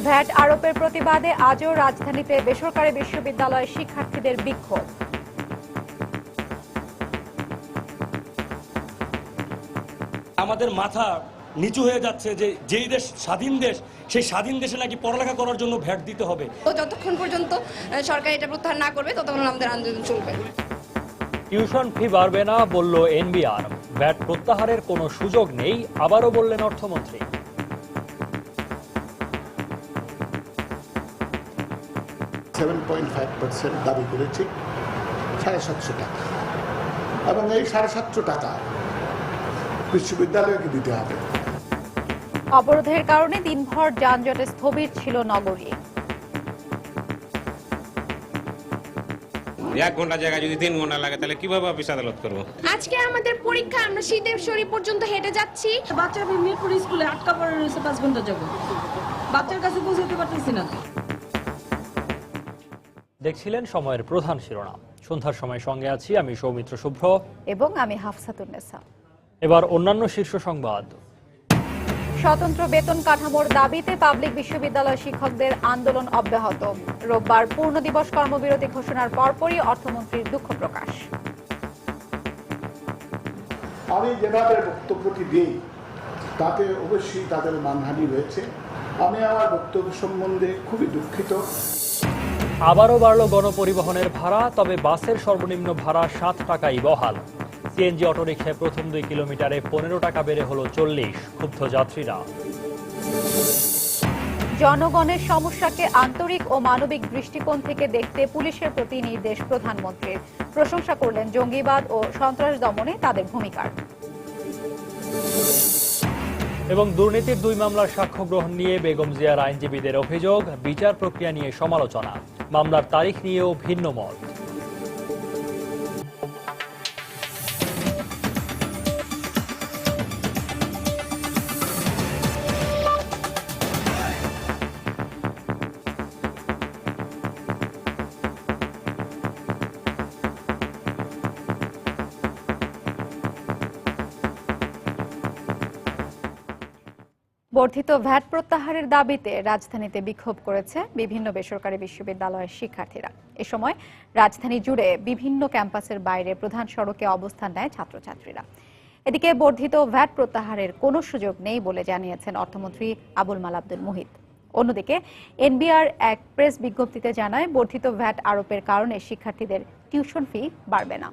VAT আরোপের প্রতিবাদে আজও রাজধানীতে বেসরকারি বিশ্ববিদ্যালয়ের শিক্ষার্থীদের বিক্ষোভ। আমাদের মাথা নিচু হয়ে যাচ্ছে যে যেই দেশ স্বাধীন দেশ, সেই স্বাধীন দেশে নাকি পড়ালেখা করার জন্য ভ্যাট দিতে হবে। তো যতক্ষণ পর্যন্ত সরকার এটা প্রত্যাহার না করবে ততক্ষণ আমাদের আন্দোলন চলবে। টিউশন ফি বাড়বে না বলল এনবিআর। ভ্যাট প্রত্যাহারের কোনো সুযোগ নেই, আবারও বললেন অর্থমন্ত্রী। 7.5% দাবি করেছি 750 টাকা, এবং এই 750 টাকা বিশ্ববিদ্যালয়কে দিতে হবে। অবরোধের কারণে দিনভর যানজটে স্থবির ছিল নগরী। 1 ঘন্টা জায়গায় যদি 3 ঘন্টা লাগে তাহলে কিভাবে অফিস আদালত করবো? আজকে আমাদের পরীক্ষা, আমরা শীতের শরীর পর্যন্ত হেঁটে যাচ্ছি। বাচ্চা মিরপুর স্কুলে আটকা পড়ে রয়েছে 5 ঘন্টা যাবো, বাচ্চার কাছে পৌঁছাতে পারতেছি না। দেখছিলেন সময়ের প্রধান শিরোনাম। সন্ধ্যার সময় সঙ্গে আছি আমি সৌমিত্র শুভ্র এবং আমি হাফসাতুন্নেসা। এবার অন্যান্য শীর্ষ সংবাদ। স্বতন্ত্র বেতন কাঠামোর দাবিতে পাবলিক বিশ্ববিদ্যালয় শিক্ষকদের আন্দোলন অব্যাহত। রোববার পূর্ণ দিবস কর্মবিরতি ঘোষণার পরপরই অর্থমন্ত্রীর দুঃখ প্রকাশ। আমি যেভাবে বক্তব্যটি দিই তাতে অবশ্যই তাদের মানহানি রয়েছে। আমি আমার বক্তব্য সম্বন্ধে খুবই দুঃখিত। আবারও বাড়ল গণপরিবহনের ভাড়া, তবে বাসের সর্বনিম্ন ভাড়া 7 টাকাই বহাল। সিএনজি অটোরিকশায় প্রথম 2 কিলোমিটারে 15 টাকা বেড়ে হলো 40। ক্ষুব্ধ যাত্রীরা। জনগণের সমস্যাকে আন্তরিক ও মানবিক দৃষ্টিকোণ থেকে দেখতে পুলিশের প্রতি নির্দেশ প্রধানমন্ত্রীর। প্রশংসা করলেন জঙ্গিবাদ ও সন্ত্রাস দমনে তাদের ভূমিকার। এবং দুর্নীতির 2 মামলার সাক্ষ্য গ্রহণ নিয়ে বেগম জিয়ার আইনজীবীদের অভিযোগ, বিচার প্রক্রিয়া নিয়ে সমালোচনা। মামলার তারিখ নিয়েও ভিন্ন মত। বর্ধিত ভ্যাট প্রত্যাহারের দাবিতে রাজধানীতে বিক্ষোভ করেছে বিভিন্ন বেসরকারি বিশ্ববিদ্যালয়ের শিক্ষার্থীরা। এ সময় রাজধানী জুড়ে বিভিন্ন ক্যাম্পাসের বাইরে প্রধান সড়কে অবস্থান নেয় ছাত্রছাত্রীরা। এদিকে বর্ধিত ভ্যাট প্রত্যাহারের কোনো সুযোগ নেই বলে জানিয়েছেন অর্থমন্ত্রী আবুল মাল আব্দুল মুহিত। অন্যদিকে এনবিআর এক প্রেস বিজ্ঞপ্তিতে জানায়, বর্ধিত ভ্যাট আরোপের কারণে শিক্ষার্থীদের টিউশন ফি বাড়বে না।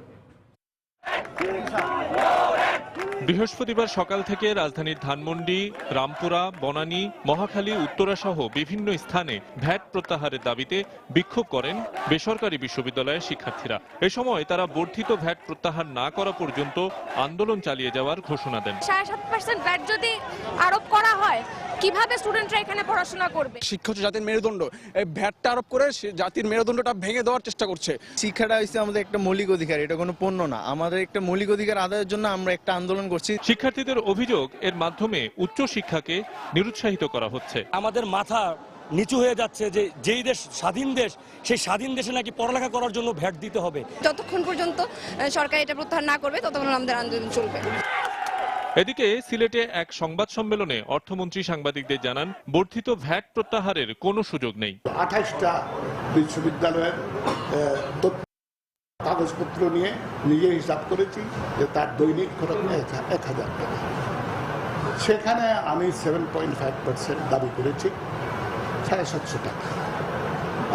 বৃহস্পতিবার সকাল থেকে রাজধানীর ধানমন্ডি, রামপুরা, বনানী, মহাখালী, উত্তরা সহ বিভিন্ন স্থানে ভ্যাট প্রত্যাহারের দাবিতে বিক্ষোভ করেন বেসরকারি বিশ্ববিদ্যালয়ের শিক্ষার্থীরা। এ সময় তারা বর্ধিত ভ্যাট প্রত্যাহার না করা পর্যন্ত আন্দোলন চালিয়ে যাওয়ার ঘোষণা দেন। 7.5% ভ্যাট যদি আরোপ করা হয়, কিভাবে স্টুডেন্টরা এখানে পড়াশোনা করবে? শিক্ষা হচ্ছে জাতির মেরুদণ্ড, এই ভ্যাটটা আরোপ করে জাতির মেরুদণ্ডটা ভেঙে দেওয়ার চেষ্টা করছে। শিক্ষাটা হচ্ছে আমাদের একটা মৌলিক অধিকার, এটা কোনো পণ্য না। আমাদের একটা মৌলিক অধিকার আদায়ের জন্য আমরা একটা আন্দোলন করছি। শিক্ষার্থীদের অভিযোগ, এর মাধ্যমে উচ্চ শিক্ষাকে নিরুৎসাহিত করা হচ্ছে। আমাদের মাথা নিচু হয়ে যাচ্ছে যে যেই দেশ স্বাধীন দেশ, সেই স্বাধীন দেশে নাকি পড়ালেখা করার জন্য ভ্যাট দিতে হবে। যতক্ষণ পর্যন্ত সরকার এটা প্রত্যাহার না করবে ততক্ষণ আমাদের আন্দোলন চলবে। এদিকে সিলেটে এক সংবাদ সম্মেলনে অর্থমন্ত্রী সাংবাদিকদের জানান, বর্ধিত ভ্যাট প্রত্যাহারের কোনো সুযোগ নেই। 28টা বিশ্ববিদ্যালয়ের কাগজপত্র নিয়ে নিজে হিসাব করেছি যে তার দৈনিক খরচ 1000 টাকা। সেখানে আমি 7.5% দাবি করেছি 750 টাকা,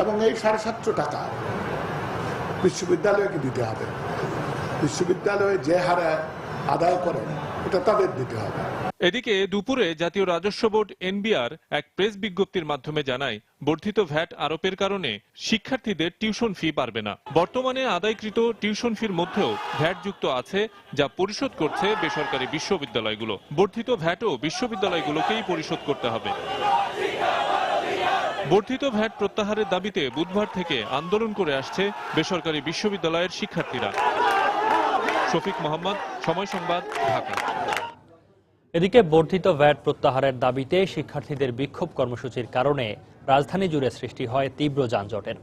এবং এই 750 টাকা বিশ্ববিদ্যালয়কে দিতে হবে। বিশ্ববিদ্যালয়ে যে হারে আদায় করেন এটা তাদের দিতে হবে। এদিকে দুপুরে জাতীয় রাজস্ব বোর্ড এনবিআর এক প্রেস বিজ্ঞপ্তির মাধ্যমে জানায়, বর্ধিত ভ্যাট আরোপের কারণে শিক্ষার্থীদের টিউশন ফি বাড়বে না। বর্তমানে আদায়কৃত টিউশন ফির মধ্যেও ভ্যাট যুক্ত আছে, যা পরিশোধ করছে বেসরকারি বিশ্ববিদ্যালয়গুলো। বর্ধিত ভ্যাটও বিশ্ববিদ্যালয়গুলোকেই পরিশোধ করতে হবে। বর্ধিত ভ্যাট প্রত্যাহারের দাবিতে বুধবার থেকে আন্দোলন করে আসছে বেসরকারি বিশ্ববিদ্যালয়ের শিক্ষার্থীরা। শফিক মোহাম্মদ, সময় সংবাদ, ঢাকা। এদিকে বর্ধিত ভ্যাট প্রত্যাহারের দাবিতে শিক্ষার্থীদের বিক্ষোভ কর্মসূচির কারণে রাজধানী জুড়ে সৃষ্টি হয় তীব্র যানজটের।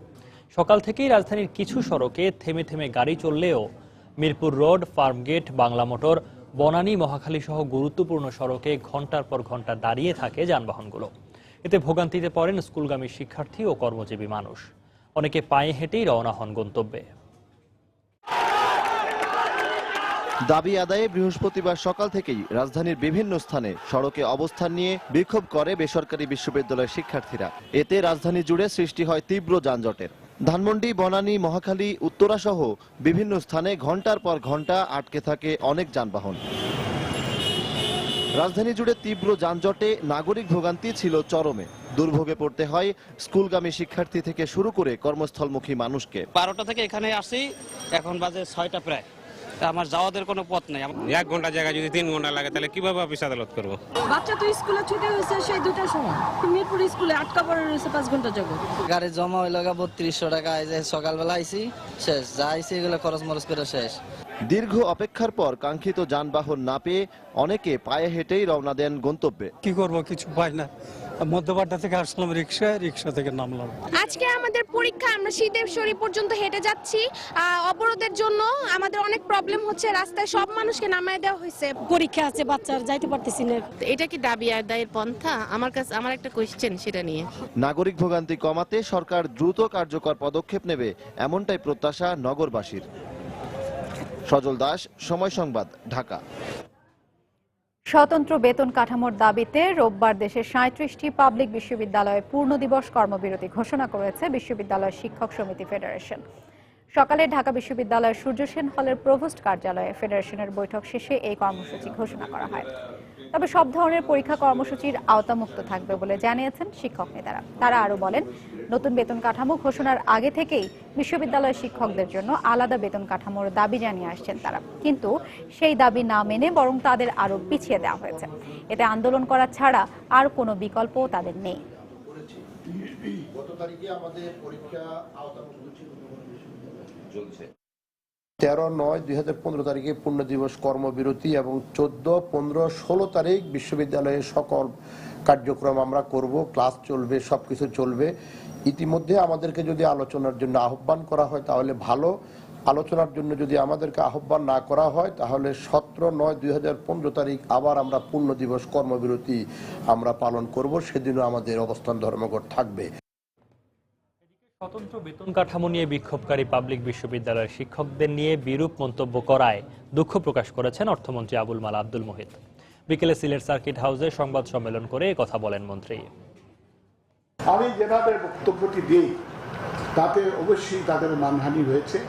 সকাল থেকেই রাজধানীর কিছু সড়কে থেমে থেমে গাড়ি চললেও মিরপুর রোড, ফার্মগেট, বাংলা মোটর, বনানী, মহাখালী সহ গুরুত্বপূর্ণ সড়কে ঘণ্টার পর ঘণ্টা দাঁড়িয়ে থাকে যানবাহনগুলো। এতে ভোগান্তিতে পড়েন স্কুলগামী শিক্ষার্থী ও কর্মজীবী মানুষ। অনেকে পায়ে হেঁটেই রওনা হন গন্তব্যে। দাবি আদায়ে বৃহস্পতিবার সকাল থেকেই রাজধানীর বিভিন্ন স্থানে সড়কে অবস্থান নিয়ে বিক্ষোভ করে বেসরকারি বিশ্ববিদ্যালয়ের শিক্ষার্থীরা। এতে রাজধানী জুড়ে সৃষ্টি হয় তীব্র যানজটের। ধানমন্ডি, বনানী, মহাখালী, উত্তরা সহ বিভিন্ন স্থানে ঘন্টার পর ঘন্টা আটকে থাকে অনেক যানবাহন। রাজধানী জুড়ে তীব্র যানজটে নাগরিক ভোগান্তি ছিল চরমে। দুর্ভোগে পড়তে হয় স্কুলগামী শিক্ষার্থী থেকে শুরু করে কর্মস্থলমুখী মানুষকে। 12টা থেকে এখানে আসি, এখন বাজে 6টা প্রায়। আমার যাওয়াদের কোনো পথ নাই। 1 ঘন্টা জায়গায় যদি 3 ঘন্টা লাগে তাহলে কিভাবে অফিস আদালত করবো? বাচ্চা তো স্কুলে ছুটি হয়েছে সেই 2টার সময়, মিরপুর স্কুলে আটকা পড়ে রয়েছে 5 ঘন্টা যাবত। গাড়ি জমা হইল 3200 টাকা। সকালবেলা আইসি, শেষ যা আইসি এগুলো খরচ মরচ করে শেষ। দীর্ঘ অপেক্ষার পর কাঙ্ক্ষিত যানবাহন না পেয়ে অনেকে পায়ে হেঁটেই রওনা দেন গন্তব্যে। কি করব, কিছু পাই না। মধ্যপাড়া থেকে আসলাম রিক্সা থেকে নামলাম। আজকে আমাদের পরীক্ষা, আমরা শীতেশ্বরী পর্যন্ত হেঁটে যাচ্ছি। অবরোধের জন্য আমাদের অনেক প্রবলেম হচ্ছে, রাস্তায় সব মানুষকে নামায় দেওয়া হয়েছে। পরীক্ষা আছে, বাচ্চার যাইতে পারতেছি না। এটা কি দাবি আদায়ের পন্থা? আমার একটা কোয়েশ্চেন সেটা নিয়ে। নাগরিক ভোগান্তি কমাতে সরকার দ্রুত কার্যকর পদক্ষেপ নেবে, এমনটাই প্রত্যাশা নগরবাসীর। সজল দাস, সময় সংবাদ, ঢাকা। স্বতন্ত্র বেতন কাঠামোর দাবিতে রোববার দেশের 37টি পাবলিক বিশ্ববিদ্যালয়ে পূর্ণ দিবস কর্মবিরতি ঘোষণা করেছে বিশ্ববিদ্যালয় শিক্ষক সমিতি ফেডারেশন। সকালে ঢাকা বিশ্ববিদ্যালয়ের সূর্য সেন হলের প্রভোস্ট কার্যালয়ে ফেডারেশনের বৈঠক শেষে এই কর্মসূচি ঘোষণা করা হয়। তবে সব ধরনের পরীক্ষা কর্মসূচির আওতামুক্ত থাকবে বলে জানিয়েছেন শিক্ষক নেতারা। তারা আরো বলেন, নতুন বেতন কাঠামো ঘোষণার আগে থেকেই বিশ্ববিদ্যালয়ের শিক্ষকদের জন্য আলাদা বেতন কাঠামোর দাবি জানিয়ে আসছেন তারা, কিন্তু সেই দাবি না মেনে বরং তাদের আরো পিছিয়ে দেওয়া হয়েছে। এতে আন্দোলন করা ছাড়া আর কোনো বিকল্প তাদের নেই। 13/9/2015 তারিখে পূর্ণ দিবস কর্মবিরতি এবং 14, 15, 16 তারিখ বিশ্ববিদ্যালয়ের সকল কার্যক্রম আমরা করব, ক্লাস চলবে, সবকিছু চলবে। ইতিমধ্যে আমাদেরকে যদি আলোচনার জন্য আহ্বান করা হয় তাহলে ভালো, আলোচনার জন্য যদি আমাদেরকে আহ্বান না করা হয় তাহলে 17/9/2015 তারিখ আবার আমরা পূর্ণ দিবস কর্মবিরতি আমরা পালন করব। সেদিনও আমাদের অবস্থান ধর্মঘট থাকবে। স্বতন্ত্র বেতন কাঠামো নিয়ে বিক্ষোভকারী পাবলিক বিশ্ববিদ্যালয়ের শিক্ষকদের নিয়ে বিরূপ মন্তব্য করায় দুঃখ প্রকাশ করেছেন অর্থমন্ত্রী আবুল মাল আব্দুল মুহিত। বিকেলে সিলেট সার্কিট হাউসে সংবাদ সম্মেলন করে কথা বলেন মন্ত্রী। আমি যেভাবে বক্তব্যটি দিই তাতে অবশ্যই তাদের মানহানি হয়েছে,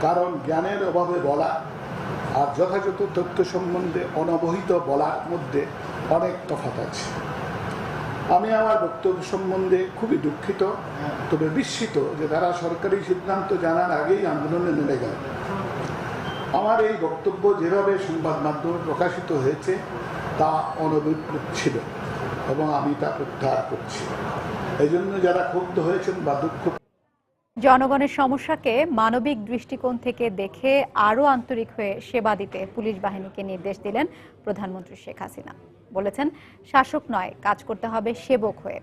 কারণ জ্ঞানের অভাবে বলা আর যথাযথ তথ্য সম্বন্ধে অনবহিত বলার মধ্যে অনেক তফাৎ আছে। আমি আমার বক্তব্য সম্বন্ধে খুবই দুঃখিত, তবে বিস্মিত যে তারা সরকারি সিদ্ধান্ত জানার আগেই আন্দোলনে নেমে গেল। আমার এই বক্তব্য যেভাবে সংবাদ মাধ্যমে প্রকাশিত হয়েছে তা অনভিপ্রেত ছিল এবং আমি তা প্রত্যাহার করছি। এই জন্য যারা ক্ষুব্ধ হয়েছেন বা দুঃখ। জনগণের সমস্যাকে মানবিক দৃষ্টিকোণ থেকে দেখে আরও আন্তরিক হয়ে সেবা দিতে পুলিশ বাহিনীকে নির্দেশ দিলেন প্রধানমন্ত্রী শেখ হাসিনা। বলেছেন, শাসক নয়, কাজ করতে হবে সেবক হয়ে।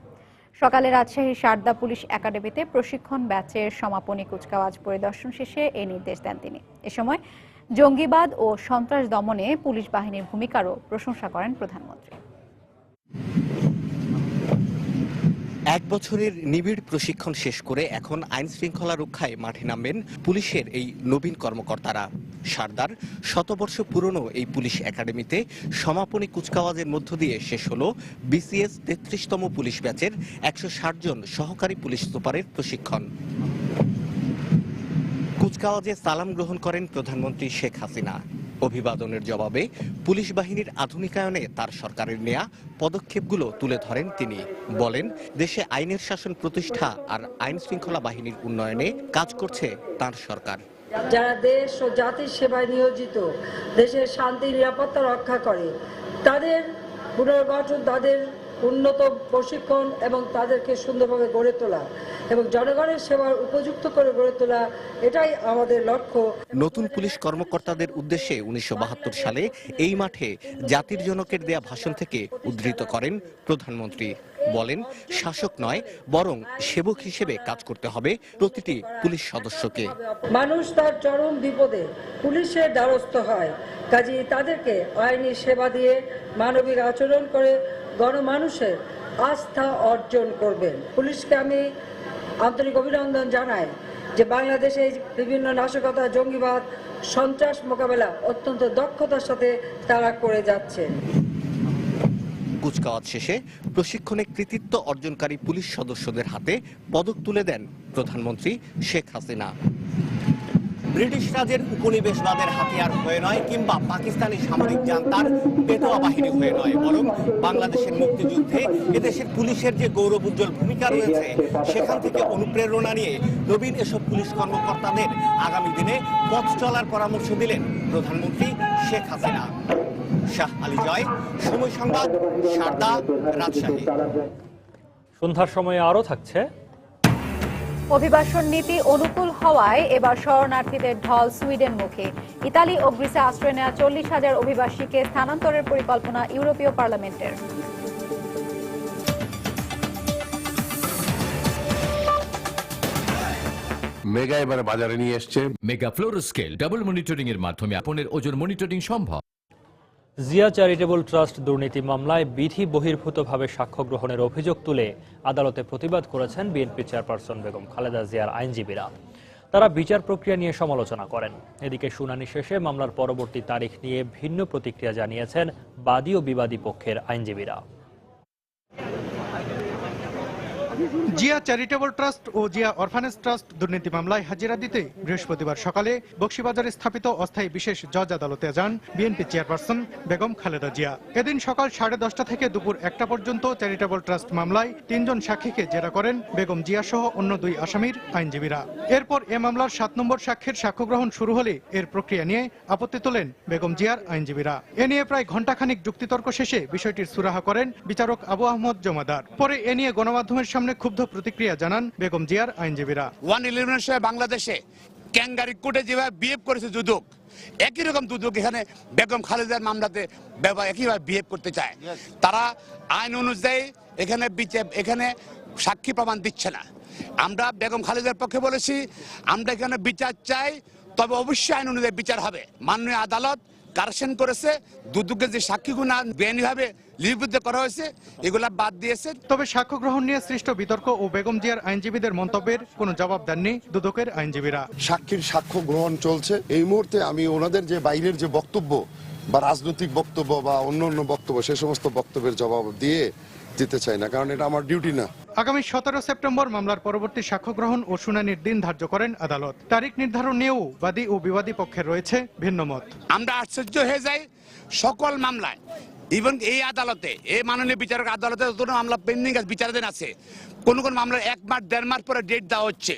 সকালে রাজশাহীর সারদা পুলিশ একাডেমিতে প্রশিক্ষণ ব্যাচের সমাপনী কুচকাওয়াজ পরিদর্শন শেষে এই নির্দেশ দেন তিনি। এ সময় জঙ্গিবাদ ও সন্ত্রাস দমনে পুলিশ বাহিনীর ভূমিকারও প্রশংসা করেন প্রধানমন্ত্রী। 1 বছরের নিবিড় প্রশিক্ষণ শেষ করে এখন আইন শৃঙ্খলা রক্ষায় মাঠে নামবেন পুলিশের এই নবীন কর্মকর্তারা। সারদার শতবর্ষ পুরনো এই পুলিশ একাডেমিতে সমাপনী কুচকাওয়াজের মধ্য দিয়ে শেষ হলো বিসিএস 33তম পুলিশ ব্যাচের 160 জন সহকারী পুলিশ সুপারের প্রশিক্ষণ। কুচকাওয়াজে সালাম গ্রহণ করেন প্রধানমন্ত্রী শেখ হাসিনা। অভিবাদনের জবাবে পুলিশ বাহিনীর আধুনিকায়নে তার সরকারের নেয়া পদক্ষেপগুলো তুলে ধরেন তিনি। বলেন, দেশে আইনের শাসন প্রতিষ্ঠা আর আইন শৃঙ্খলা বাহিনীর উন্নয়নে কাজ করছে তার সরকার। যারা দেশ ও জাতির সেবায় নিয়োজিত, দেশের শান্তি নিরাপত্তা রক্ষা করে, তাদের পুনর্গঠন, তাদের উন্নত প্রশিক্ষণ এবং তাদেরকে সুন্দরভাবে গড়ে তোলা এবং জনগণের সেবার উপযুক্ত করে গড়ে তোলা, এটাই আমাদের লক্ষ্য। নতুন পুলিশ কর্মকর্তাদের উদ্দেশ্যে 1972 সালে এই মাঠে জাতির জনকের দেয়া ভাষণ থেকে উদ্ধৃত করেন প্রধানমন্ত্রী। বলেন, শাসক নয় বরং সেবক হিসেবে কাজ করতে হবে প্রতিটি পুলিশ সদস্যকে। মানুষ তার চরম বিপদে পুলিশের দ্বারস্থ হয়, কাজেই তাদেরকে আইনি সেবা দিয়ে মানবিক আচরণ করে গণমানুষের আস্থা অর্জন করবেন। পুলিশকে আমি আন্তরিক অভিনন্দন জানাই যে বাংলাদেশে বিভিন্ন নাশকতা, জঙ্গিবাদ, সন্ত্রাস মোকাবেলা অত্যন্ত দক্ষতার সাথে তারা করে যাচ্ছেন। কুচকাওয়াজ শেষে প্রশিক্ষণে কৃতিত্ব অর্জনকারী পুলিশ সদস্যদের হাতে পদক তুলে দেন প্রধানমন্ত্রী শেখ হাসিনা। ব্রিটিশ রাজের উপনিবেশবাদের হাতিয়ার হয়ে নয় কিংবা পাকিস্তানি সামরিক জান্তার পেটোয়া বাহিনী হয়ে নয়, বরং বাংলাদেশের মুক্তিযুদ্ধে এদেশের পুলিশের যে গৌরবোজ্জ্বল ভূমিকা রয়েছে সেখান থেকে অনুপ্রেরণা নিয়ে নবীন এসব পুলিশ কর্মকর্তাদের আগামী দিনে পথ চলার পরামর্শ দিলেন প্রধানমন্ত্রী শেখ হাসিনা। শাহ আলী জয়, সময় সংবাদ, সারদা, রাজশাহী। সন্ধ্যার সময়ে আরও থাকছে অভিবাসন নীতি অনুকূল হওয়ায় এবার শরণার্থীদের ঢল সুইডেনমুখী। ইতালি ও গ্রিসে আশ্রয় নেওয়া 40,000 অভিবাসীকে স্থানান্তরের পরিকল্পনা ইউরোপীয় পার্লামেন্টের। মেগা এবার বাজারে নিয়ে এসছে মেগা ফ্লোরোস্কেল ডাবল মনিটরিং এর মাধ্যমে আপনার ওজন মনিটরিং সম্ভব। জিয়া চ্যারিটেবল ট্রাস্ট দুর্নীতি মামলায় বিধি বহির্ভূতভাবে সাক্ষ্য গ্রহণের অভিযোগ তুলে আদালতে প্রতিবাদ করেছেন বিএনপি চেয়ারপারসন বেগম খালেদা জিয়ার আইনজীবীরা। তারা বিচার প্রক্রিয়া নিয়ে সমালোচনা করেন। এদিকে শুনানি শেষে মামলার পরবর্তী তারিখ নিয়ে ভিন্ন প্রতিক্রিয়া জানিয়েছেন বাদী ও বিবাদী পক্ষের আইনজীবীরা। জিয়া চ্যারিটেবল ট্রাস্ট ও জিয়া অরফানেজ ট্রাস্ট দুর্নীতি মামলায় হাজিরা দিতে বৃহস্পতিবার সকালে বকশীবাজারে স্থাপিত অস্থায়ী বিশেষ জজ আদালতে যান বিএনপি চেয়ারপারসন বেগম খালেদা জিয়া। এদিন সকাল 10:30 থেকে দুপুর 1টা পর্যন্ত চ্যারিটেবল ট্রাস্ট মামলায় 3 জন সাক্ষীকে জেরা করেন বেগম জিয়া সহ অন্য 2 আসামির আইনজীবীরা। এরপর এ মামলার 7 নম্বর সাক্ষীর সাক্ষ্য গ্রহণ শুরু হলে এর প্রক্রিয়া নিয়ে আপত্তি তোলেন বেগম জিয়ার আইনজীবীরা। এ নিয়ে প্রায় ঘণ্টাখানিক যুক্তিতর্ক শেষে বিষয়টির সুরাহা করেন বিচারক আবু আহমদ জমাদার। পরে এ নিয়ে গণমাধ্যমের সামনে ক্ষুব্ধ প্রতিক্রিয়া জানান বেগম জিয়ার আইনজীবীরা। 111 বাংলাদেশে ক্যাঙ্গারি কোর্টে যেভাবে বিহেভ করেছে দুদক, একই রকম দুদক এখানে বেগম খালেদার মামলাতে একইভাবে বিহেভ করতে চায়। তারা আইন অনুযায়ী এখানে সাক্ষী প্রমাণ দিচ্ছে না। আমরা বেগম খালেদার পক্ষে বলেছি, আমরা এখানে বিচার চাই, তবে অবশ্যই আইন অনুযায়ী বিচার হবে। মাননীয় আদালত কারেকশন করেছে, দুদকের যে সাক্ষীগুলো বেআইনিভাবে লিপিবদ্ধ করা হয়েছে এগুলা বাদ দিয়েছে। তবে সাক্ষ্য গ্রহণ নিয়ে সৃষ্ট বিতর্ক ও বেগম জিয়ার আইনজীবীদের মন্তব্যের কোনো জবাব দেননি দুদকের আইনজীবীরা। সাক্ষীর সাক্ষ্য গ্রহণ চলছে। এই মুহূর্তে আমি ওনাদের যে বাইরের যে বক্তব্য বা রাজনৈতিক বক্তব্য বা অন্য বক্তব্য, সে সমস্ত বক্তব্যের জবাব দিতে চাই না, কারণ এটা আমার ডিউটি না। আগামী 17 সেপ্টেম্বর মামলার পরবর্তী সাক্ষ্য গ্রহণ ও শুনানির দিন ধার্য করেন আদালত। তারিখ নির্ধারণ নিয়েও বাদী ও বিবাদী পক্ষের রয়েছে ভিন্ন মত। আমরা আশ্চর্য হয়ে যাই, সকল মামলায় ইভেন এই আদালতে, এই মাননীয় বিচারক আদালতে যত মামলা পেন্ডিং আছে, বিচারাধীন আছে, কোন মামলার 1 মাস 1.5 মাস পরে ডেট দেওয়া হচ্ছে।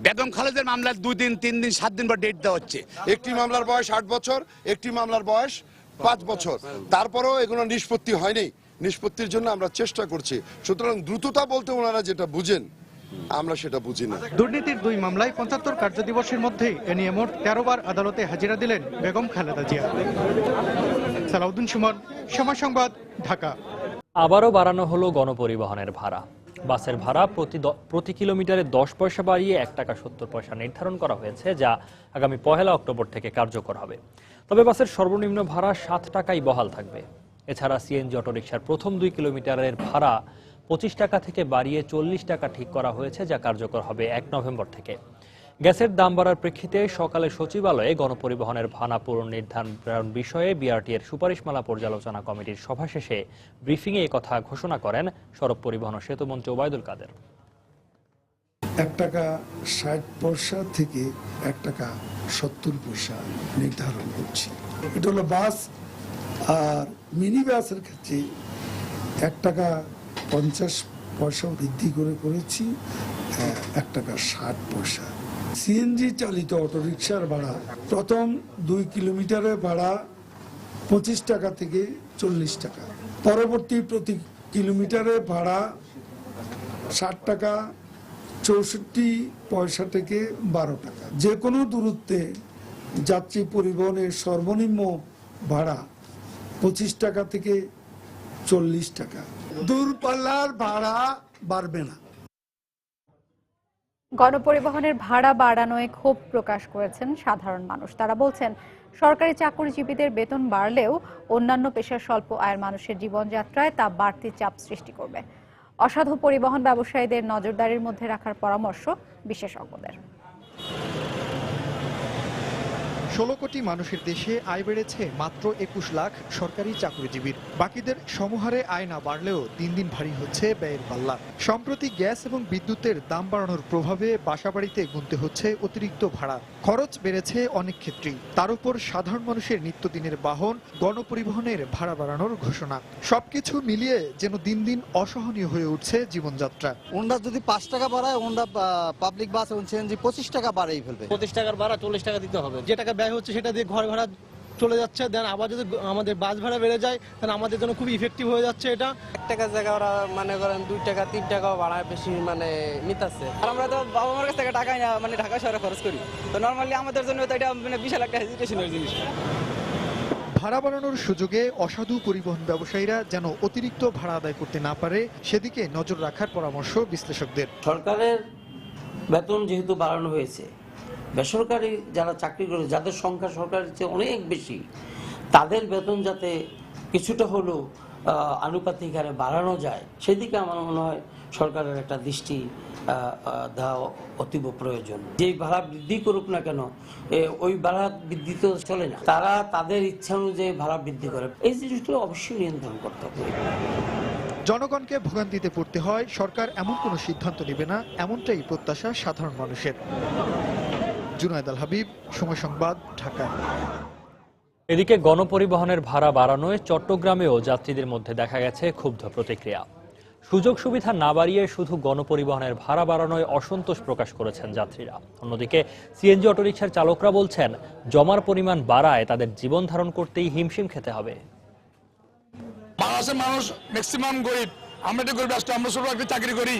বেগম খালেদার মামলার 2 দিন 3 দিন 7 দিন পর ডেট দেওয়া হচ্ছে। একটি মামলার বয়স 8 বছর, একটি মামলার বয়স 5 বছর, তারপরেও এগুলো নিষ্পত্তি হয়নি। নিষ্পত্তির জন্য আমরা চেষ্টা করছি। সুতরাং দ্রুততা বলতে ওনারা যেটা বুঝেন, আমরা সেটা বুঝি না। দুর্নীতির 2 মামলায় 75 কার্যদিবসের মধ্যে এ নিয়ে মোট 13 বার আদালতে হাজিরা দিলেন বেগম খালেদা জিয়া। সালাউদ্দিন সুমন, সময় সংবাদ, ঢাকা। আবারও বাড়ানো হলো গণপরিবহনের ভাড়া। বাসের ভাড়া প্রতি কিলোমিটারে 10 পয়সা বাড়িয়ে 1 টাকা 70 পয়সা নির্ধারণ করা হয়েছে, যা আগামী 1 অক্টোবর থেকে কার্যকর হবে। তবে বাসের সর্বনিম্ন ভাড়া 7 টাকাই বহাল থাকবে। এছাড়া সিএনজি অটোরিকশার প্রথম 2 কিলোমিটারের ভাড়া 25 টাকা থেকে বাড়িয়ে 40 টাকা ঠিক করা হয়েছে, যা কার্যকর হবে 1 নভেম্বর থেকে। গ্যাসের দাম বাড়ার প্রেক্ষিতে সকালে সচিবালয়ে গণপরিবহনের ভাড়া পুনর্নির্ধারণ বিষয়ে বিআরটি এর সুপারিশমালা পর্যালোচনা কমিটির সভা শেষে ব্রিফিংয়ে একথা ঘোষণা করেন সড়ক পরিবহন ও সেতুমন্ত্রী ওবায়দুল কাদের। 1 টাকা 60 পয়সা থেকে 1 টাকা 70 পয়সা নির্ধারণ করছি। এটা হলো বাস। আর মিনি বাসের ক্ষেত্রে 1 টাকা 50 পয়সা বৃদ্ধি করেছি 1 টাকা 60 পয়সা। সিএনজি চালিত অটোরিকশার ভাড়া প্রথম 2 কিলোমিটারের ভাড়া 25 টাকা থেকে 40 টাকা, পরবর্তী প্রতি কিলোমিটারের ভাড়া 60 টাকা 64 পয়সা থেকে 12 টাকা। যে কোনো দূরত্বে যাত্রী পরিবহনের সর্বনিম্ন ভাড়া 25 টাকা থেকে 40 টাকা। দূরপাল্লার ভাড়া বাড়বে না। গণপরিবহনের ভাড়া বাড়ানোয় ক্ষোভ প্রকাশ করেছেন সাধারণ মানুষ। তারা বলছেন, সরকারি চাকরিজীবীদের বেতন বাড়লেও অন্যান্য পেশার স্বল্প আয়ের মানুষের জীবনযাত্রায় তা বাড়তি চাপ সৃষ্টি করবে। অসাধু পরিবহন ব্যবসায়ীদের নজরদারির মধ্যে রাখার পরামর্শ বিশেষজ্ঞদের। 16 কোটি মানুষের দেশে আয় বেড়েছে মাত্র 21 লাখ সরকারি চাকরিজীবীর। বাকিদের সমহারে আয় না বাড়লেও দিন দিন ভারী হচ্ছে ব্যয়ের পাল্লা। সম্প্রতি গ্যাস এবং বিদ্যুতের দাম বাড়ানোর প্রভাবে বাসাবাড়িতে গুনতে হচ্ছে অতিরিক্ত ভাড়া। খরচ বেড়েছে অনেক ক্ষেত্রেই। তার উপর সাধারণ মানুষের নিত্যদিনের বাহন, গণপরিবহনের ভাড়া বাড়ানোর ঘোষণা। সবকিছু মিলিয়ে যেন দিন দিন অসহনীয় হয়ে উঠছে জীবনযাত্রা। ওনরা যদি 5 টাকা বাড়ায়, ওনরা পাবলিক বাস এবং সিএনজি 25 টাকা বাড়াই ফেলবে। 25 টাকার ভাড়া 40 টাকা দিতে হবে। যে টাকা ব্যয় হচ্ছে সেটা দিয়ে ঘর ভাড়া চলে যাচ্ছে। দেন আবার যদি আমাদের বাস ভাড়া বেড়ে যায় তাহলে আমাদের জন্য খুব ইফেক্টিভ হয়ে যাচ্ছে এটা। 1 টাকার জায়গায় ওরা মনে করেন 2 টাকা 3 টাকাও বাড়ায় বেশি নিতেছে। আর আমরা তো বাবা মার কাছ থেকে টাকা ঢাকা শহরে খরচ করি, তো নরমালি আমাদের জন্য তো এটা বিশাল একটা হেজিটেশনের জিনিস। ভাড়া বাড়ানোর সুযোগে অসাধু পরিবহন ব্যবসায়ীরা যেন অতিরিক্ত ভাড়া আদায় করতে না পারে সেদিকে নজর রাখার পরামর্শ বিশ্লেষকদের। সরকারের বেতন যেহেতু বাড়ানো হয়েছে, বেসরকারি যারা চাকরি করে যাদের সংখ্যা সরকারের চেয়ে অনেক বেশি, তাদের বেতন যাতে কিছুটা হলেও আনুপাতিক হারে বাড়ানো যায় সেদিকে আমার মনে হয় সরকারের একটা দৃষ্টি দেওয়া অতীব প্রয়োজন। যেই ভাড়া বৃদ্ধি করুক না কেন, ওই ভাড়া বৃদ্ধি তো চলে না, তারা তাদের ইচ্ছা অনুযায়ী ভাড়া বৃদ্ধি করে। এই জিনিসগুলো অবশ্যই নিয়ন্ত্রণ করতে হবে। জনগণকে ভোগান্তিতে পড়তে হয় সরকার এমন কোনো সিদ্ধান্ত নেবে না, এমনটাই প্রত্যাশা সাধারণ মানুষের। জুনায়েদ আল হাবিব, সময় সংবাদ, ঢাকা। এদিকে গণপরিবহনের ভাড়া বাড়ানোয় চট্টগ্রামেও যাত্রীদের মধ্যে দেখা গেছে ক্ষুব্ধ প্রতিক্রিয়া। সুযোগ সুবিধা না বাড়িয়ে শুধু গণপরিবহনের ভাড়া বাড়ানোয় অসন্তোষ প্রকাশ করেছেন যাত্রীরা। অন্যদিকে সিএনজি অটোরিকশার চালকরা বলছেন, জমার পরিমাণ বাড়ায় তাদের জীবন ধারণ করতেই হিমশিম খেতে হবে। বাংলাদেশের মানুষ ম্যাক্সিমাম গরিব। আমরা একটু গরিব রাষ্ট্র, আমরা ছোট একটা চাকরি করি,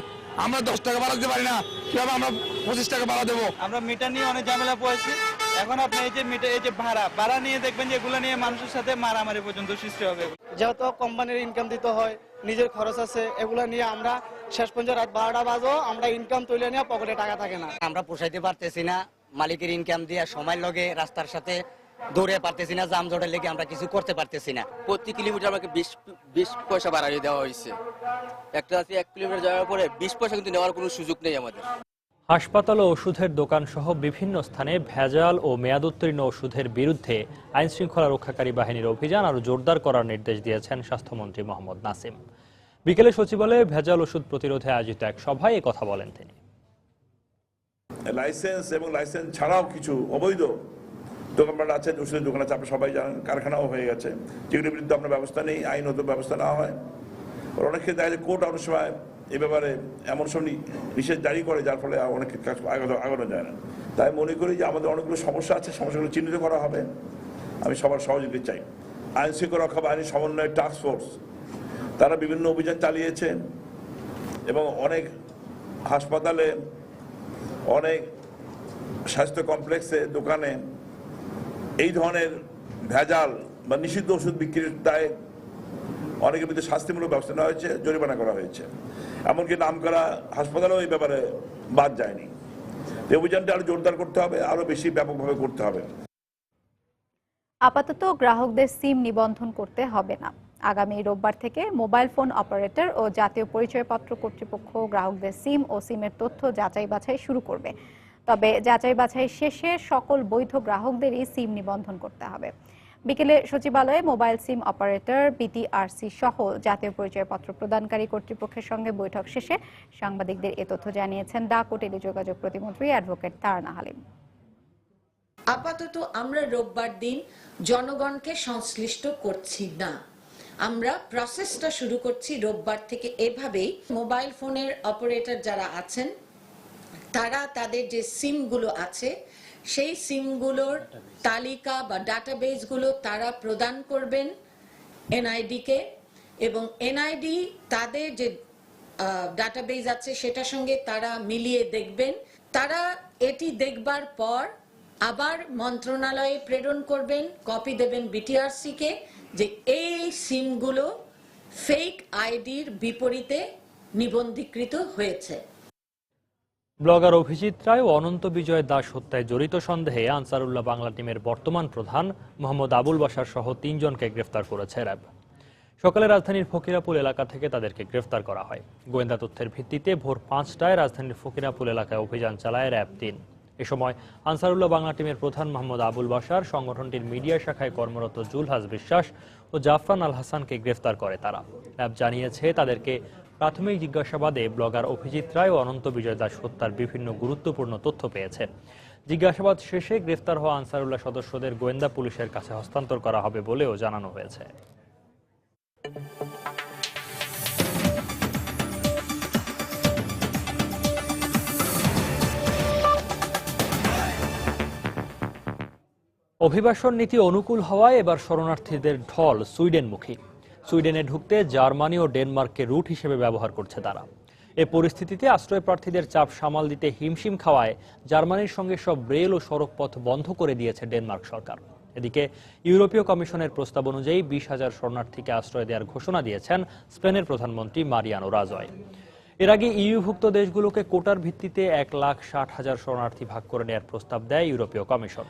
আমরা 10 টাকা ভাড়া দিতে পারি না, কিভাবে আমরা 25 টাকা ভাড়া দেবো? আমরা মিটার নিয়ে অনেক ঝামেলা পড়েছি। এখন আপনি এই যে মিটার, এই যে ভাড়া নিয়ে দেখবেন যে এগুলো নিয়ে মানুষের সাথে মারামারি পর্যন্ত সৃষ্টি হবে। যেহেতু কোম্পানির ইনকাম দিতে হয়, নিজের খরচ আছে, এগুলো নিয়ে আমরা শেষ পর্যন্ত রাত 12টা বাজো আমরা ইনকাম তুলে নিয়ে পকেটে টাকা থাকে না। আমরা পোষাইতে পারতেছি না, মালিকের ইনকাম দিয়ে সময় লগে রাস্তার সাথে দৌড়ে পারতেছি না, জামজটের লেগে আমরা কিছু করতে পারতেছি না। প্রতি কিলোমিটার আমাকে 20 পয়সা বাড়াই দেওয়া হয়েছে। একটা আছে 1 কিলোমিটার যাওয়ার পরে 20 পয়সা কিন্তু নেওয়ার কোনো সুযোগ নেই আমাদের। হাসপাতাল ও ওষুধের দোকান সহ বিভিন্ন স্থানে ভেজাল ও মেয়াদোত্তীর্ণ ওষুধের বিরুদ্ধে আইন শৃঙ্খলা রক্ষাকারী বাহিনীর অভিযান আরও জোরদার করার নির্দেশ দিয়েছেন স্বাস্থ্যমন্ত্রী মোহাম্মদ নাসিম। বিকেলে সচিবালয়ে ভেজাল ওষুধ প্রতিরোধে আয়োজিত এক সভায় এ কথা বলেন তিনি। লাইসেন্স এবং লাইসেন্স ছাড়াও কিছু অবৈধ দোকানপাট আছে, ওষুধের দোকান আছে, আপনারা সবাই জানেন, কারখানাও হয়ে গেছে, যেগুলির বিরুদ্ধে আমরা ব্যবস্থা নেই, আইনত ব্যবস্থা নেওয়া হয়। অনেক ক্ষেত্রে দেখা যায় কোর্ট অনেক সময় এ ব্যাপারে এমন সব নিষেধ জারি করে যার ফলে অনেক কাজ আগানো যায় না। তাই মনে করি যে আমাদের অনেকগুলো সমস্যা আছে, সমস্যাগুলো চিহ্নিত করা হবে। আমি সবার সহযোগিতা চাই। আইন শৃঙ্খলা রক্ষা বাহিনীর সমন্বয় টাস্ক ফোর্স তারা বিভিন্ন অভিযান চালিয়েছে এবং অনেক হাসপাতালে, অনেক স্বাস্থ্য কমপ্লেক্সে, দোকানে এই ধরনের ভেজাল বা নিষিদ্ধ ওষুধ বিক্রির দায়ে অনেকের বিরুদ্ধে শাস্তিমূলক ব্যবস্থা নেওয়া হয়েছে, জরিমানা করা হয়েছে। এমনকি নামকরা হাসপাতালেও এই ব্যাপারে বাদ যায়নি। এই অভিযানটা আরো জোরদার করতে হবে, আরো বেশি ব্যাপকভাবে করতে হবে। আপাতত গ্রাহকদের সিম নিবন্ধন করতে হবে না। আগামী রোববার থেকে মোবাইল ফোন অপারেটর ও জাতীয় পরিচয়পত্র কর্তৃপক্ষ গ্রাহকদের সিম ও সিমের তথ্য যাচাই বাছাই শুরু করবে। তবে যাচাই বাছাই শেষে সকল বৈধ গ্রাহকদেরই সিম নিবন্ধন করতে হবে। বিকেলে সচিবালয়ে মোবাইল সিম অপারেটর, বিটিআরসি সহ জাতীয় পরিচয়পত্র প্রদানকারী কর্তৃপক্ষের সঙ্গে বৈঠক শেষে সাংবাদিকদের এ তথ্য জানিয়েছেন ডাক ও টেলিযোগাযোগ প্রতিমন্ত্রী অ্যাডভোকেট তারানা হালিম। আপাতত আমরা রোববার দিন জনগণকে সংশ্লিষ্ট করছি না। আমরা প্রসেসটা শুরু করছি রোববার থেকে। এভাবেই মোবাইল ফোনের অপারেটর যারা আছেন তারা তাদের যে সিমগুলো আছে সেই সিমগুলোর তালিকা বা ডাটাবেসগুলো তারা প্রদান করবেন এনআইডি-কে, এবং এনআইডি তাদের যে ডাটাবেস আছে সেটার সঙ্গে তারা মিলিয়ে দেখবেন। তারা এটি দেখবার পর আবার মন্ত্রণালয়ে প্রেরণ করবেন, কপি দেবেন বিটিআরসি-কে, যে এই সিমগুলো ফেক আইডির বিপরীতে নিবন্ধীকৃত হয়েছে। ব্লগার অভিজিৎ রায় ও অনন্ত বিজয় দাস হত্যায় জড়িত সন্দেহে আনসারুল্লাহ বাংলা টিমের বর্তমান প্রধান মোহাম্মদ আবুল বাশার সহ 3 জনকে গ্রেফতার করেছে র্যাব। সকালে রাজধানীর ফকিরাপুল এলাকা থেকে তাদেরকে গ্রেফতার করা হয়। গোয়েন্দা তথ্যের ভিত্তিতে ভোর 5টায় রাজধানীর ফকিরাপুল এলাকায় অভিযান চালায় র্যাব 3। এ সময় আনসারুল্লাহ বাংলা টিমের প্রধান মোহাম্মদ আবুল বাশার, সংগঠনটির মিডিয়া শাখায় কর্মরত জুলহাস বিশ্বাস ও জাফরান আল হাসানকে গ্রেফতার করে তারা। র্যাব জানিয়েছে, তাদেরকে প্রাথমিক জিজ্ঞাসাবাদে ব্লগার অভিজিৎ রায় ও অনন্ত বিজয় দাস হত্যার বিভিন্ন গুরুত্বপূর্ণ তথ্য পেয়েছে। জিজ্ঞাসাবাদ শেষে গ্রেফতার হওয়া আনসারুল্লাহ সদস্যদের গোয়েন্দা পুলিশের কাছে হস্তান্তর করা হবে বলেও জানানো হয়েছে। অভিবাসন নীতি অনুকূল হওয়ায় এবার শরণার্থীদের ঢল সুইডেনমুখী। সুইডেনে ঢুকতে জার্মানি ও ডেনমার্ককে রুট হিসেবে ব্যবহার করছে তারা। এ পরিস্থিতিতে আশ্রয় প্রার্থীদের চাপ সামাল দিতে হিমশিম খাওয়ায় জার্মানির সঙ্গে সব রেল ও সড়ক পথ বন্ধ করে দিয়েছে ডেনমার্ক সরকার। এদিকে ইউরোপীয় কমিশনের প্রস্তাব অনুযায়ী 20,000 শরণার্থীকে আশ্রয় দেওয়ার ঘোষণা দিয়েছেন স্পেনের প্রধানমন্ত্রী মারিয়ানো রাজয়। এর আগে ইউভুক্ত দেশগুলোকে কোটার ভিত্তিতে 1,60,000 শরণার্থী ভাগ করে নেওয়ার প্রস্তাব দেয় ইউরোপীয় কমিশন।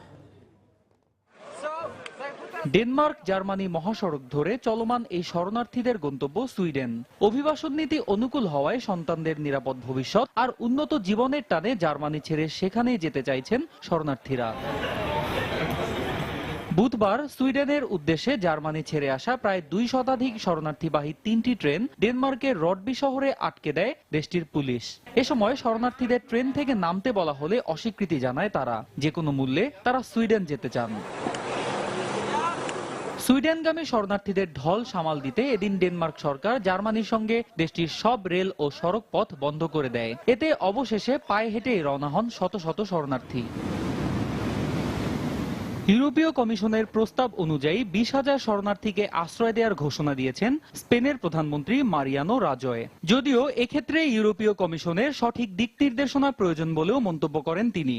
ডেনমার্ক জার্মানি মহাসড়ক ধরে চলমান এই শরণার্থীদের গন্তব্য সুইডেন। অভিবাসন নীতি অনুকূল হওয়ায় সন্তানদের নিরাপদ ভবিষ্যৎ আর উন্নত জীবনের টানে জার্মানি ছেড়ে সেখানেই যেতে চাইছেন শরণার্থীরা। বুধবার সুইডেনের উদ্দেশ্যে জার্মানি ছেড়ে আসা প্রায় 2 শতাধিক শরণার্থীবাহী 3টি ট্রেন ডেনমার্কের রডবি শহরে আটকে দেয় দেশটির পুলিশ। এ সময় শরণার্থীদের ট্রেন থেকে নামতে বলা হলে অস্বীকৃতি জানায় তারা। যে কোনো মূল্যে তারা সুইডেন যেতে চান। সুইডেনগামী শরণার্থীদের ঢল সামাল দিতে এদিন ডেনমার্ক সরকার জার্মানির সঙ্গে দেশটির সব রেল ও সড়ক পথ বন্ধ করে দেয়। এতে অবশেষে পায়ে হেঁটে রওনা হন শত শত শরণার্থী। ইউরোপীয় কমিশনের প্রস্তাব অনুযায়ী 20,000 শরণার্থীকে আশ্রয় দেওয়ার ঘোষণা দিয়েছেন স্পেনের প্রধানমন্ত্রী মারিয়ানো রাজয়। যদিও এক্ষেত্রে ইউরোপীয় কমিশনের সঠিক দিক নির্দেশনা প্রয়োজন বলেও মন্তব্য করেন তিনি।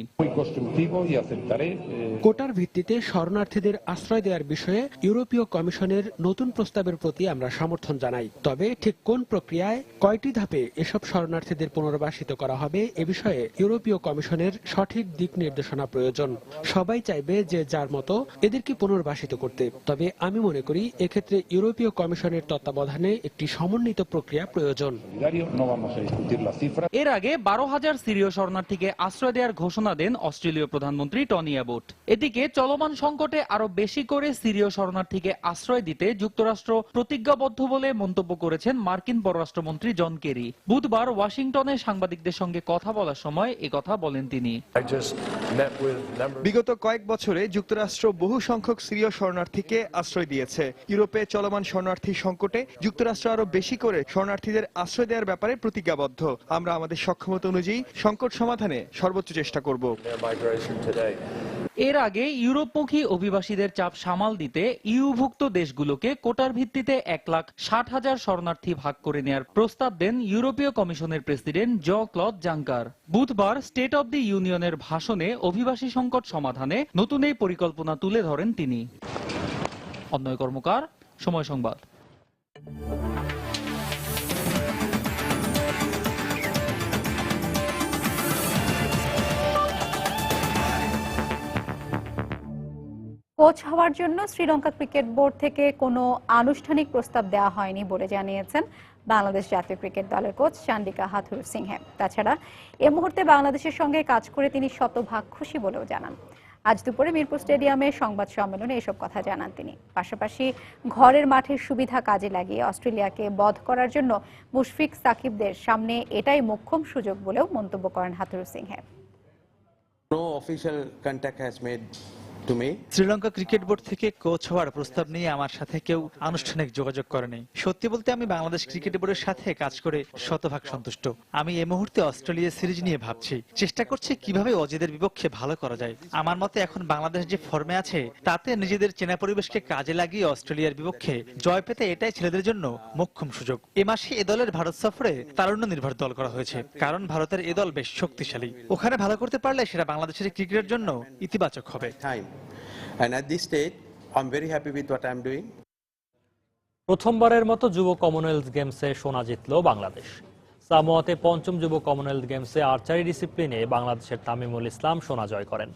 কোটার ভিত্তিতে শরণার্থীদের আশ্রয় দেওয়ার বিষয়ে ইউরোপীয় কমিশনের নতুন প্রস্তাবের প্রতি আমরা সমর্থন জানাই। তবে ঠিক কোন প্রক্রিয়ায়, কয়টি ধাপে এসব শরণার্থীদের পুনর্বাসিত করা হবে এ বিষয়ে ইউরোপীয় কমিশনের সঠিক দিক নির্দেশনা প্রয়োজন। সবাই চাইবে যে যার মতো এদেরকে পুনর্বাসিত করতে। তবে আমি মনে করি এক্ষেত্রে ইউরোপীয় কমিশনের তত্ত্বাবধানে একটি সমন্বিত প্রক্রিয়া প্রয়োজন। এর আগে 12,000 সিরীয় শরণার্থীকে আশ্রয় দেওয়ার ঘোষণা দেন অস্ট্রেলীয় প্রধানমন্ত্রী টনি অ্যাবট। এদিকে চলমান সংকটে আরো বেশি করে সিরীয় শরণার্থীকে আশ্রয় দিতে যুক্তরাষ্ট্র প্রতিজ্ঞাবদ্ধ বলে মন্তব্য করেছেন মার্কিন পররাষ্ট্রমন্ত্রী জন কেরি। বুধবার ওয়াশিংটনে সাংবাদিকদের সঙ্গে কথা বলার সময় একথা বলেন তিনি। বিগত কয়েক বছরে যুক্তরাষ্ট্র বহু সংখ্যক সিরীয় শরণার্থীকে আশ্রয় দিয়েছে। ইউরোপে চলমান শরণার্থী সংকটে যুক্তরাষ্ট্র আরো বেশি করে শরণার্থীদের আশ্রয় দেওয়ার ব্যাপারে প্রতিজ্ঞাবদ্ধ। আমরা আমাদের সক্ষমতা অনুযায়ী সংকট সমাধানে সর্বোচ্চ চেষ্টা করব। এর আগে ইউরোপমুখী অভিবাসীদের চাপ সামাল দিতে ইউভুক্ত দেশগুলোকে কোটার ভিত্তিতে 1,60,000 শরণার্থী ভাগ করে নেওয়ার প্রস্তাব দেন ইউরোপীয় কমিশনের প্রেসিডেন্ট জ-ক্লদ জাঙ্কার। বুধবার স্টেট অব দি ইউনিয়নের ভাষণে অভিবাসী সংকট সমাধানে নতুন এই পরিকল্পনা তুলে ধরেন তিনি। অন্যয় কর্মকার, সময় সংবাদ। কোচ হওয়ার জন্য শ্রীলঙ্কা ক্রিকেট বোর্ড থেকে কোনো আনুষ্ঠানিক প্রস্তাব দেওয়া হয়নি বলে জানিয়েছেন বাংলাদেশ জাতীয় ক্রিকেট দলের কোচ চান্ডিকা হাথুরুসিংহে। তাছাড়া এ মুহূর্তে বাংলাদেশের সঙ্গে কাজ করে তিনি শতভাগ খুশি বলেও জানান। আজ দুপুরে মিরপুর স্টেডিয়ামে সংবাদ সম্মেলনে এসব কথা জানান তিনি। পাশাপাশি ঘরের মাঠের সুবিধা কাজে লাগিয়ে অস্ট্রেলিয়াকে বধ করার জন্য মুশফিক সাকিবদের সামনে এটাই মোক্ষম সুযোগ বলেও মন্তব্য করেন হাথুরুসিংহে। শ্রীলঙ্কা ক্রিকেট বোর্ড থেকে কোচ হওয়ার প্রস্তাব নিয়ে আমার সাথে কেউ আনুষ্ঠানিক যোগাযোগ করেনি। সত্যি বলতে আমি বাংলাদেশ ক্রিকেট বোর্ডের সাথে কাজ করে শতভাগ সন্তুষ্ট। আমি এই মুহূর্তে অস্ট্রেলিয়া সিরিজ নিয়ে ভাবছি, চেষ্টা করছি কিভাবে অজিদের বিপক্ষে ভালো করা যায়। আমার মতে এখন বাংলাদেশ যে ফর্মে আছে তাতে নিজেদের চেনা পরিবেশকে কাজে লাগিয়ে অস্ট্রেলিয়ার বিপক্ষে জয় পেতে এটাই ছেলেদের জন্য মোক্ষম সুযোগ। এ মাসে এ দলের ভারত সফরে তারুণ্য নির্ভর দল করা হয়েছে, কারণ ভারতের এ দল বেশ শক্তিশালী। ওখানে ভালো করতে পারলে সেটা বাংলাদেশের ক্রিকেটের জন্য ইতিবাচক হবে। And at this stage, I'm very happy with what I'm doing. প্রথমবারের মতো যুব কমনওয়েলথ গেমসে সোনা জিতল বাংলাদেশ। সামোয়াতে পঞ্চম যুব কমনওয়েলথ গেমসে আর্চারি ডিসিপ্লিনে বাংলাদেশের তামিমুল ইসলাম সোনা জয় করেন।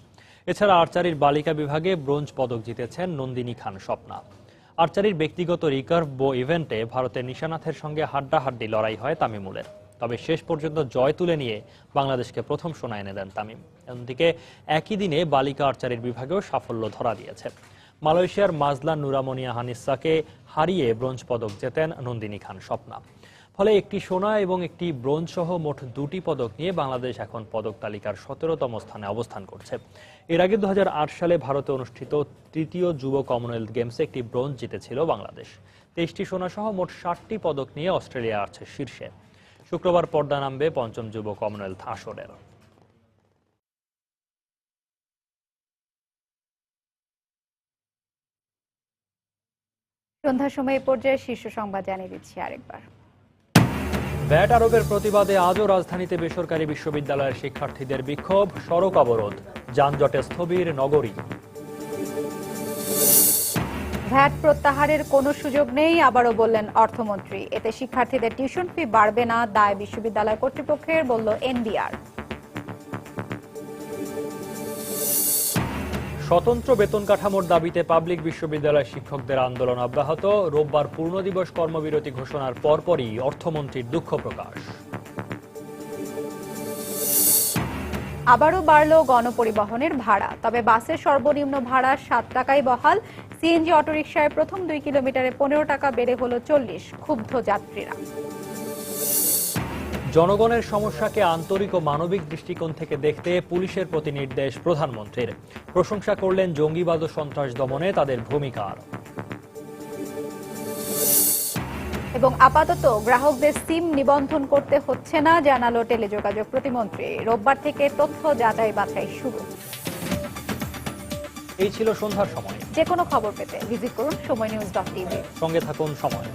এছাড়া আর্চারির বালিকা বিভাগে ব্রোঞ্জ পদক জিতেছেন নন্দিনী খান স্বপ্না। আর্চারির ব্যক্তিগত রিকার্ভ বো ইভেন্টে ভারতের নিশানাথের সঙ্গে হাড্ডাহাড্ডি লড়াই হয় তামিমুলের। তবে শেষ পর্যন্ত জয় তুলে নিয়ে বাংলাদেশকে প্রথম সোনা এনে দেন তামিম। অন্যদিকে একই দিনে বালিকা আর্চারির বিভাগেও সাফল্য ধরা দিয়েছে। মালয়েশিয়ার মাজলান নুরামনিয়া হানিসাকে হারিয়ে ব্রোঞ্জ পদক জেতেন নন্দিনী খান স্বপ্না। ফলে একটি সোনা এবং একটি ব্রোঞ্জ সহ মোট 2টি পদক নিয়ে বাংলাদেশ এখন পদক তালিকার 17তম স্থানে অবস্থান করছে। এর আগে 2008 সালে ভারতে অনুষ্ঠিত তৃতীয় যুব কমনওয়েলথ গেমসে একটি ব্রোঞ্জ জিতেছিল বাংলাদেশ। 23টি সোনা সহ মোট 60টি পদক নিয়ে অস্ট্রেলিয়া আছে শীর্ষে। শুক্রবার পর্দা নামবে পঞ্চম যুব কমনওয়েলথ আসরের। সন্ধ্যার সময় পর্যায়ে শীর্ষ সংবাদ জানিয়ে দিচ্ছি আরেকবার। ভ্যাট আরোপের প্রতিবাদে আজও রাজধানীতে বেসরকারি বিশ্ববিদ্যালয়ের শিক্ষার্থীদের বিক্ষোভ, সড়ক অবরোধ, যানজটে স্থবির নগরী। ভ্যাট প্রত্যাহারের কোনো সুযোগ নেই, আবারও বললেন অর্থমন্ত্রী। এতে শিক্ষার্থীদের টিউশন ফি বাড়বে না, দায় বিশ্ববিদ্যালয় কর্তৃপক্ষের, বলল এনবিআর। স্বতন্ত্র বেতন কাঠামোর দাবিতে পাবলিক বিশ্ববিদ্যালয় শিক্ষকদের আন্দোলন অব্যাহত। রোববার পূর্ণ দিবস কর্মবিরতি ঘোষণার পরপরই অর্থমন্ত্রীর দুঃখ প্রকাশ। আবারও বাড়ল গণপরিবহনের ভাড়া, তবে বাসের সর্বনিম্ন ভাড়া 7 টাকায় বহাল। সিএনজি অটোরিকশায় প্রথম 2 কিলোমিটারে 15 টাকা বেড়ে হলো 40, ক্ষুব্ধ যাত্রীরা। জনগণের সমস্যাকে আন্তরিক ও মানবিক দৃষ্টিকোণ থেকে দেখতে পুলিশের প্রতি নির্দেশ প্রধানমন্ত্রীর। প্রশংসা করলেন জঙ্গিবাদ ও সন্ত্রাস দমনে তাদের ভূমিকার। এবং আপাতত গ্রাহকদের সিম নিবন্ধন করতে হচ্ছে না, জানালো টেলিযোগাযোগ প্রতিমন্ত্রী। রোববার থেকে তথ্য যাচাই বাছাই শুরু। এই ছিল সন্ধ্যার সময়। যে কোনো খবর পেতে ভিজিট করুন সময়নিউজ.tv। সঙ্গে থাকুন সময়।